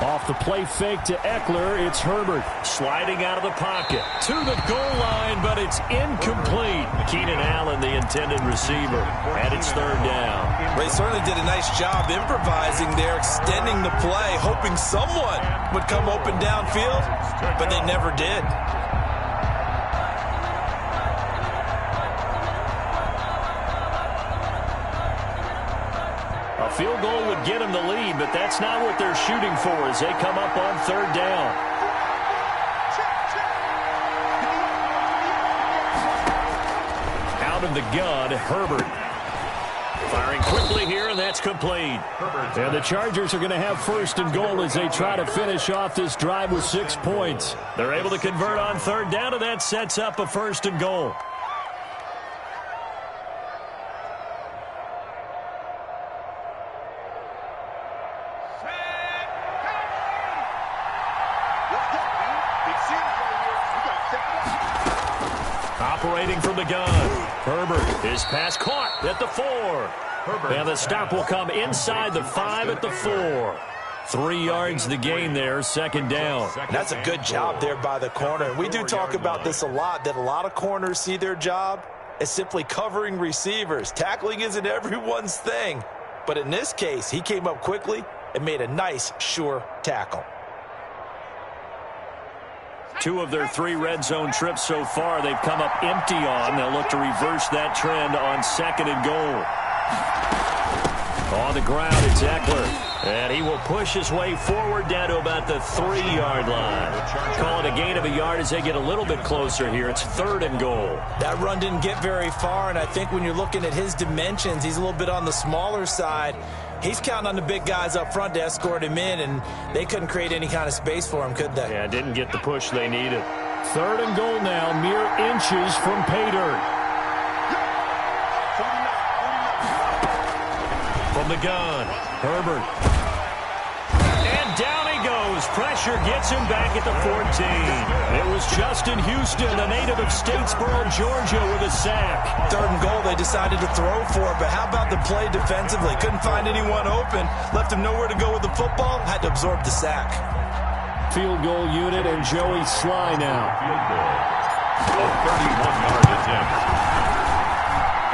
Off the play fake to Eckler, it's Herbert sliding out of the pocket to the goal line, but it's incomplete. Keenan Allen, the intended receiver, and it's 3rd down. They certainly did a nice job improvising there, extending the play, hoping someone would come open downfield, but they never did. A field goal would get them the lead, but that's not what they're shooting for as they come up on 3rd down. Out of the gun, Herbert. Firing quickly here, and that's complete. And the Chargers are going to have 1st and goal as they try to finish off this drive with 6 points. They're able to convert on 3rd down, and that sets up a 1st and goal. Operating from the gun. Herbert, his pass caught at the 4. And the stop will come inside the 5 at the 4. 3 yards the gain there, 2nd down. That's a good job there by the corner. We do talk about this a lot, that a lot of corners see their job as simply covering receivers. Tackling isn't everyone's thing. But in this case, he came up quickly and made a nice, sure tackle. 2 of their 3 red zone trips so far they've come up empty on. They'll look to reverse that trend on 2nd and goal. On the ground, it's Eckler. And he will push his way forward down to about the 3-yard line. Call it a gain of a yard as they get a little bit closer here. It's 3rd and goal. That run didn't get very far, and I think when you're looking at his dimensions, he's a little bit on the smaller side. He's counting on the big guys up front to escort him in, and they couldn't create any kind of space for him, could they? Yeah, didn't get the push they needed. 3rd and goal now, mere inches from pay dirt. From the gun, Herbert. And down he goes. Pressure gets him back at the 14. It was Justin Houston, a native of Statesboro, Georgia, with a sack. 3rd and goal, they decided to throw for it, but how about the play defensively? Couldn't find anyone open, left him nowhere to go with the football, had to absorb the sack. Field goal unit and Joey Sly now. Field goal. A 31-yard attempt.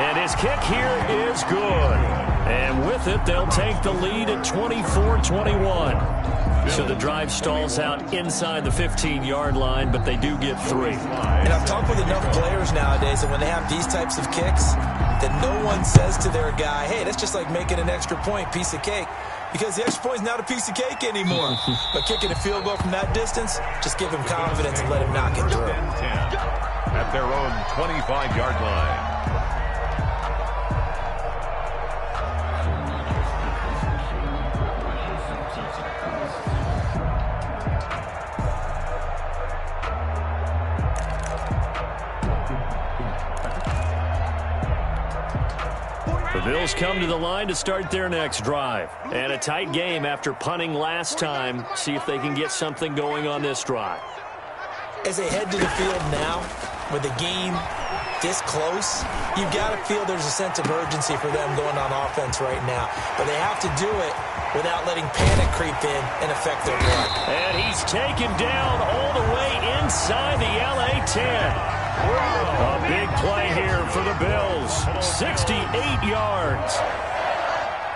And his kick here is good. And with it, they'll take the lead at 24-21. So the drive stalls out inside the 15-yard line, but they do get 3. And I've talked with enough players nowadays that when they have these types of kicks, that no one says to their guy, hey, that's just like making an extra point, piece of cake. Because the extra point is not a piece of cake anymore. But kicking a field goal from that distance, just give him confidence and let him knock it through. 10 at their own 25-yard line. The Bills come to the line to start their next drive. And a tight game after punting last time. See if they can get something going on this drive. As they head to the field now, with the game this close, you've got to feel there's a sense of urgency for them going on offense right now. But they have to do it without letting panic creep in and affect their play. And he's taken down all the way inside the LA 10. A big play here for the Bills. 68 yards.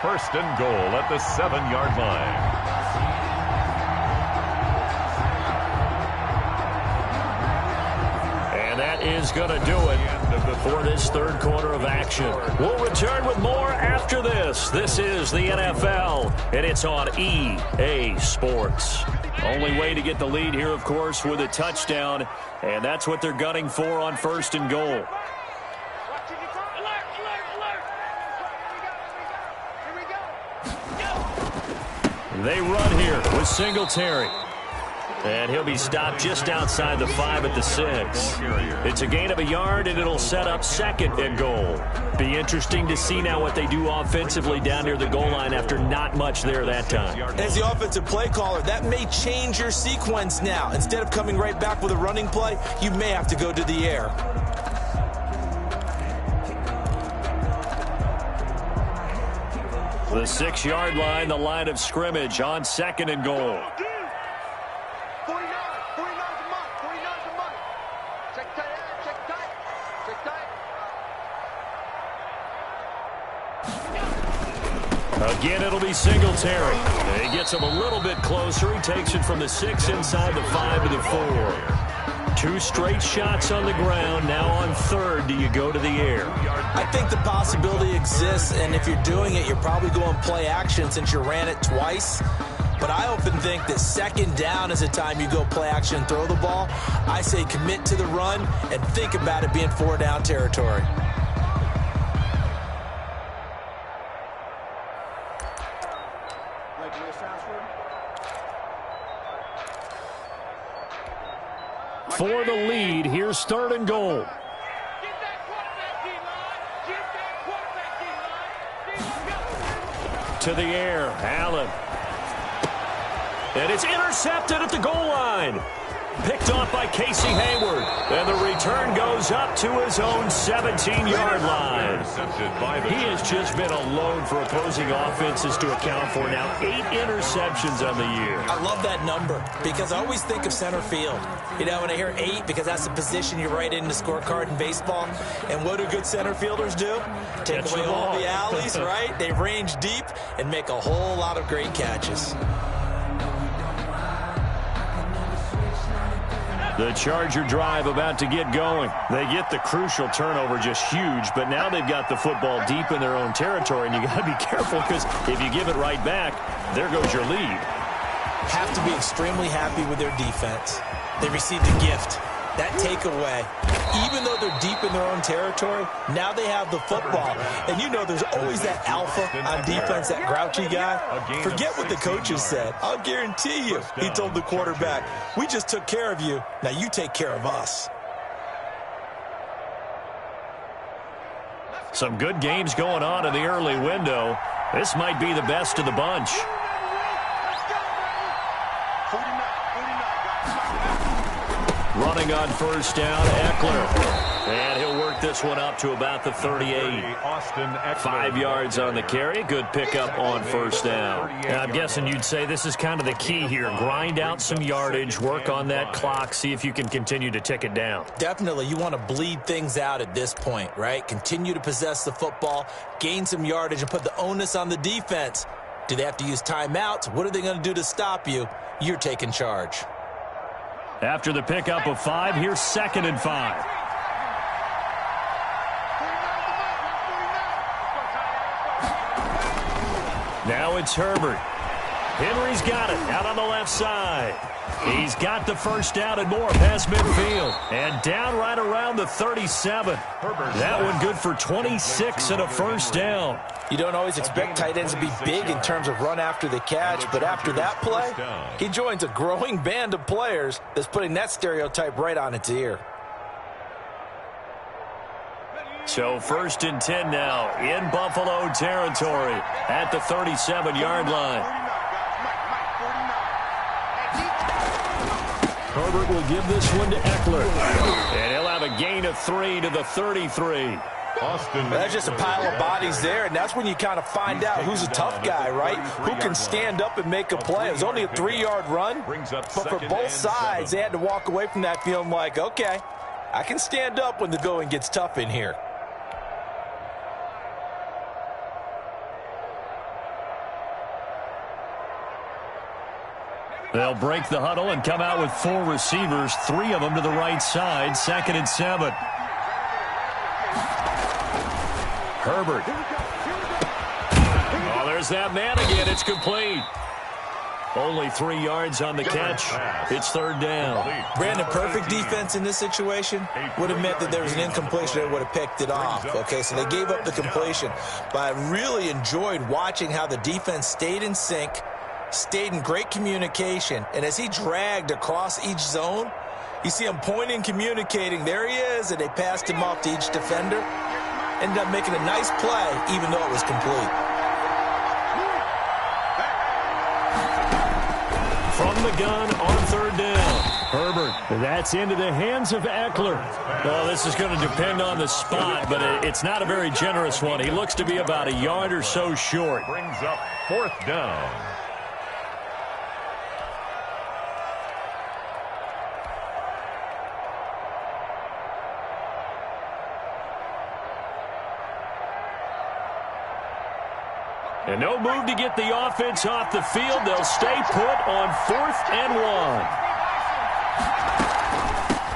first and goal at the 7-yard line. That is going to do it for this third quarter of action. We'll return with more after this. This is the NFL, and it's on EA Sports. Only way to get the lead here, of course, with a touchdown, and that's what they're gunning for on first and goal. They run here with Singletary. And he'll be stopped just outside the 5 at the 6. It's a gain of a yard, and it'll set up second and goal. Be interesting to see now what they do offensively down near the goal line after not much there that time. As the offensive play caller, that may change your sequence now. Instead of coming right back with a running play, you may have to go to the air. The 6-yard line, the line of scrimmage on second and goal. Again, it'll be Singletary. He gets him a little bit closer. He takes it from the 6 inside the 5 to the 4. 2 straight shots on the ground. Now on third, do you go to the air? I think the possibility exists, and if you're doing it, you're probably going play action since you ran it twice. But I often think that second down is the time you go play action and throw the ball. I say commit to the run and think about it being 4-down territory. For the lead, here's third and goal. To the air, Allen. And it's intercepted at the goal line. Picked off by Casey Hayward. And the return goes up to his own 17-yard line. He has just been a load for opposing offenses to account for now. 8 interceptions on the year. I love that number because I always think of center field. You know, when I hear 8, because that's the position you write in the scorecard in baseball. And what do good center fielders do? Take away all the alleys, right? They range deep and make a whole lot of great catches. The Charger drive about to get going. They get the crucial turnover, just huge, but now they've got the football deep in their own territory, and you got to be careful because if you give it right back, there goes your lead. Have to be extremely happy with their defense. They received a gift. That takeaway, even though they're deep in their own territory, now they have the football. And you know there's always that alpha on defense, that grouchy guy. Forget what the coaches said. I'll guarantee you, he told the quarterback, we just took care of you. Now you take care of us. Some good games going on in the early window. This might be the best of the bunch. Running on first down, Eckler. And he'll work this one up to about the 38. 5 yards on the carry. Good pickup on first down. Now, I'm guessing you'd say this is kind of the key here. Grind out some yardage, work on that clock, see if you can continue to tick it down. Definitely. You want to bleed things out at this point, right? Continue to possess the football, gain some yardage, and put the onus on the defense. Do they have to use timeouts? What are they going to do to stop you? You're taking charge. After the pickup of 5, here's second and 5. Now it's Herbert. Henry's got it out on the left side. He's got the first down and more past midfield. And down right around the 37. That one good for 26 and a first down. You don't always expect tight ends to be big in terms of run after the catch, but after that play, he joins a growing band of players that's putting that stereotype right on its ear. So first and 10 now in Buffalo territory at the 37-yard line. Herbert will give this one to Eckler. And he'll have a gain of 3 to the 33. That's just a pile of bodies there, and that's when you kind of find out who's a tough guy, right? Who can stand up and make a play. It was only a 3-yard run, but for both sides, they had to walk away from that feeling like, okay, I can stand up when the going gets tough in here. They'll break the huddle and come out with 4 receivers, 3 of them to the right side, 2nd and 7. Herbert. Oh, there's that man again. It's complete. Only 3 yards on the catch. It's 3rd down. Brandon, perfect defense in this situation would have meant that there was an incompletion that would have picked it off. Okay, so they gave up the completion. But I really enjoyed watching how the defense stayed in sync, stayed in great communication, and as he dragged across each zone, you see him pointing, communicating. There he is, and they passed him off to each defender. Ended up making a nice play, even though it was complete. From the gun on 3rd down. Herbert. That's into the hands of Eckler. Well, this is going to depend on the spot, but it's not a very generous one. He looks to be about a yard or so short. Brings up 4th down. And no move to get the offense off the field. They'll stay put on 4th and 1.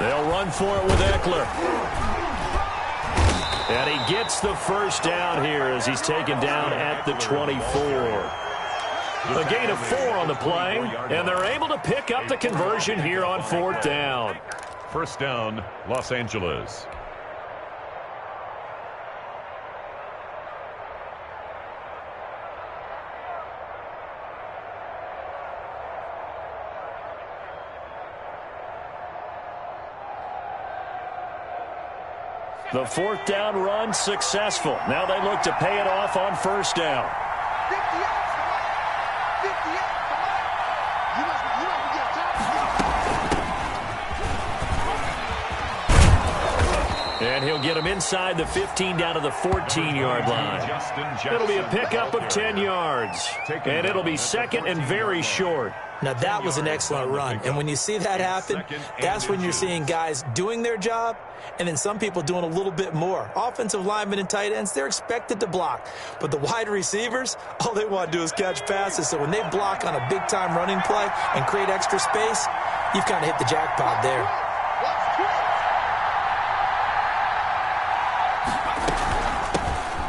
They'll run for it with Eckler. And he gets the 1st down here as he's taken down at the 24. A gain of 4 on the play, and they're able to pick up the conversion here on 4th down. 1st down, Los Angeles. The 4th down run successful. Now they look to pay it off on 1st down. 58. You must get time. And he'll get him inside the 15 down to the 14-yard line. It'll be a pickup of 10 yards. And it'll be 2nd and very short. Now, that was an excellent run. And when you see that happen, that's when you're seeing guys doing their job and then some people doing a little bit more. Offensive linemen and tight ends, they're expected to block. But the wide receivers, all they want to do is catch passes. So when they block on a big-time running play and create extra space, you've kind of hit the jackpot there.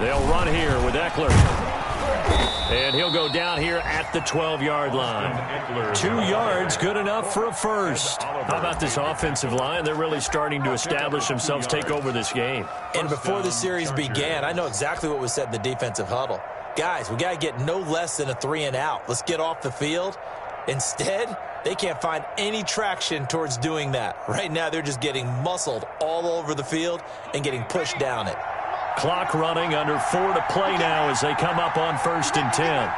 They'll run here with Eckler. And he'll go down here at the 12-yard line. 2 yards, good enough for a 1st. How about this offensive line? They're really starting to establish themselves, take over this game. And before the series began, I know exactly what was said in the defensive huddle. Guys, we got to get no less than a 3-and-out. Let's get off the field. Instead, they can't find any traction towards doing that. Right now, they're just getting muscled all over the field and getting pushed down it. Clock running, under 4 to play now as they come up on 1st and 10.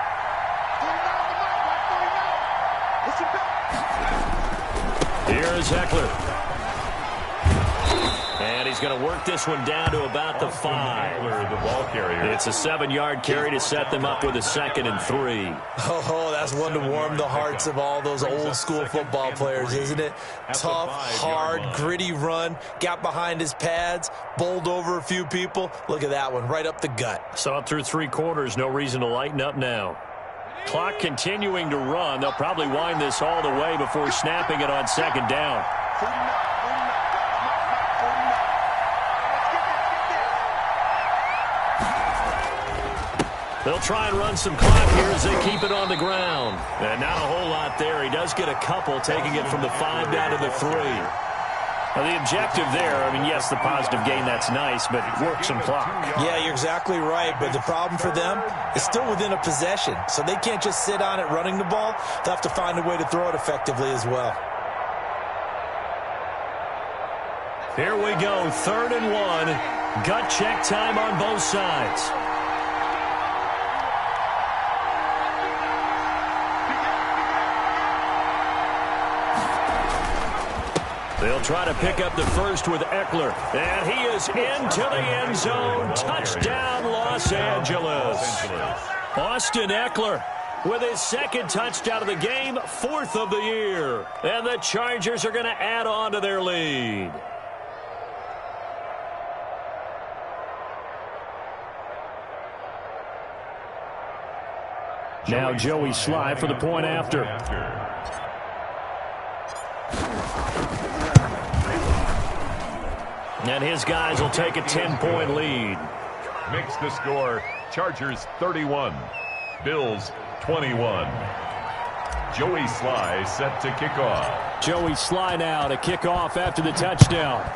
Here's Eckler. And he's going to work this one down to about the 5. The ball carrier. It's a 7-yard carry to set them up with a 2nd and 3. Oh, that's one to warm the hearts of all those old-school football players, isn't it? Tough, hard, gritty run, got behind his pads, bowled over a few people. Look at that one, right up the gut. Saw it through 3 quarters, no reason to lighten up now. Clock continuing to run. They'll probably wind this all the way before snapping it on 2nd down. They'll try and run some clock here as they keep it on the ground. And not a whole lot there. He does get a couple, taking it from the 5 down to the 3. Now, the objective there, I mean, yes, the positive gain, that's nice, but work some clock. Yeah, you're exactly right, but the problem for them is still within a possession, so they can't just sit on it running the ball. They'll have to find a way to throw it effectively as well. Here we go, 3rd and 1. Gut check time on both sides. They'll try to pick up the 1st with Eckler. And he is into the end zone. Touchdown, Los Angeles. Austin Eckler with his 2nd touchdown of the game, 4th of the year. And the Chargers are going to add on to their lead. Now Joey Sly for the point after. And his guys will take a 10-point lead. Makes the score Chargers 31, Bills 21. Joey Sly set to kick off. Joey Sly now to kick off after the touchdown.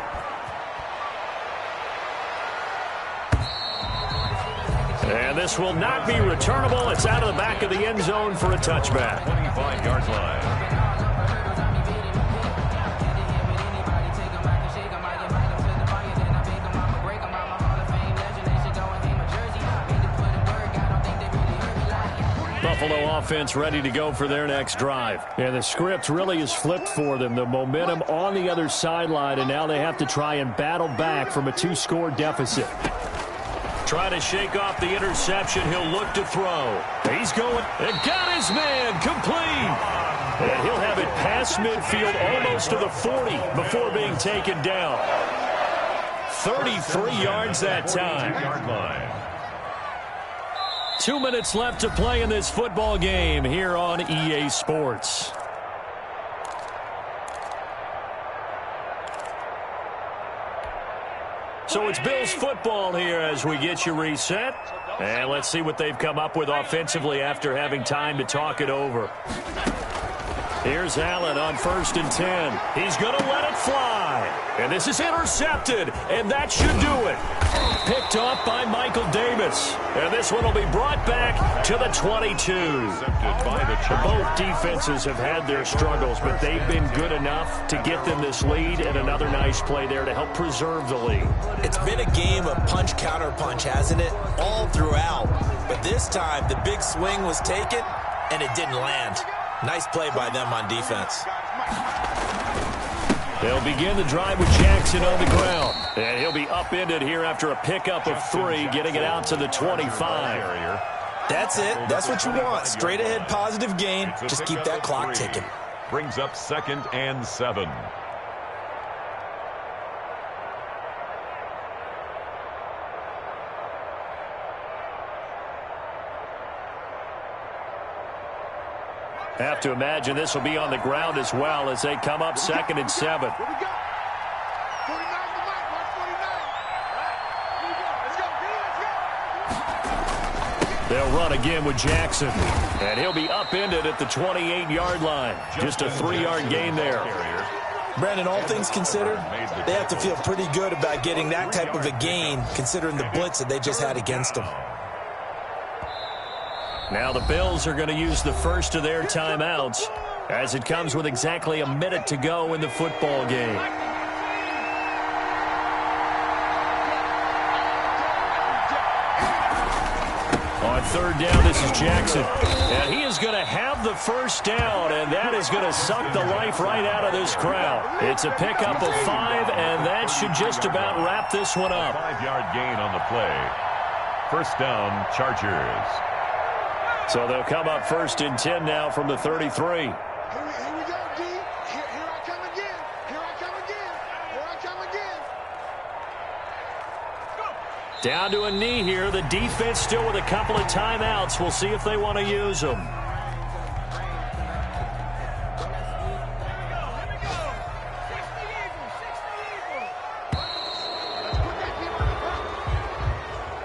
And this will not be returnable. It's out of the back of the end zone for a touchback. 25-yard line. Buffalo offense ready to go for their next drive. And the script really is flipped for them. The momentum on the other sideline, and now they have to try and battle back from a 2-score deficit. Try to shake off the interception. He'll look to throw. He's going and got his man complete. And he'll have it past midfield almost to the 40 before being taken down. 33 yards that time. 42-yard line. 2 minutes left to play in this football game here on EA Sports. So it's Bills football here as we get you reset. And let's see what they've come up with offensively after having time to talk it over. Here's Allen on 1st and 10. He's going to let it fly. And this is intercepted. And that should do it. Picked off by Michael Davis. And this one will be brought back to the 22. Both defenses have had their struggles, but they've been good enough to get them this lead, and another nice play there to help preserve the lead. It's been a game of punch-counter-punch, hasn't it? All throughout. But this time, the big swing was taken, and it didn't land. Nice play by them on defense. They'll begin the drive with Jackson on the ground. And he'll be upended here after a pickup of 3, getting it out to the 25. That's it. That's what you want. Straight ahead positive gain. Just keep that clock ticking. Brings up 2nd and 7. Have to imagine this will be on the ground as well as they come up 2nd and 7. Here we go. 49 to Mike. Watch 49. Here we go. Let's go. Let's go. They'll run again with Jackson. And he'll be upended at the 28-yard line. Just a 3-yard gain there. Brandon, all things considered, they have to feel pretty good about getting that type of a gain considering the blitz that they just had against them. Now the Bills are going to use the first of their timeouts as it comes with exactly a minute to go in the football game. On 3rd down, this is Jackson. And he is going to have the first down, and that is going to suck the life right out of this crowd. It's a pickup of 5, and that should just about wrap this one up. 5-yard gain on the play. First down, Chargers. So they'll come up 1st and 10 now from the 33. Here we go, D. Here I come again. Here I come again. Here I come again. Down to a knee here. The defense still with a couple of timeouts. We'll see if they want to use them.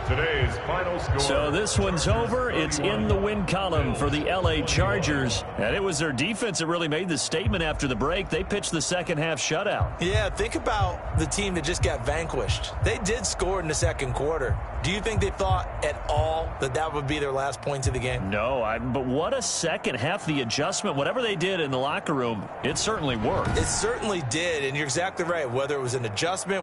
Today's final score. So this one's over. It's in the win column for the LA Chargers. And it was their defense that really made the statement after the break. They pitched the second half shutout. Yeah, think about the team that just got vanquished. They did score in the 2nd quarter. Do you think they thought at all that that would be their last points of the game? No, but what a second half. The adjustment, whatever they did in the locker room, it certainly worked. It certainly did, and you're exactly right. Whether it was an adjustment,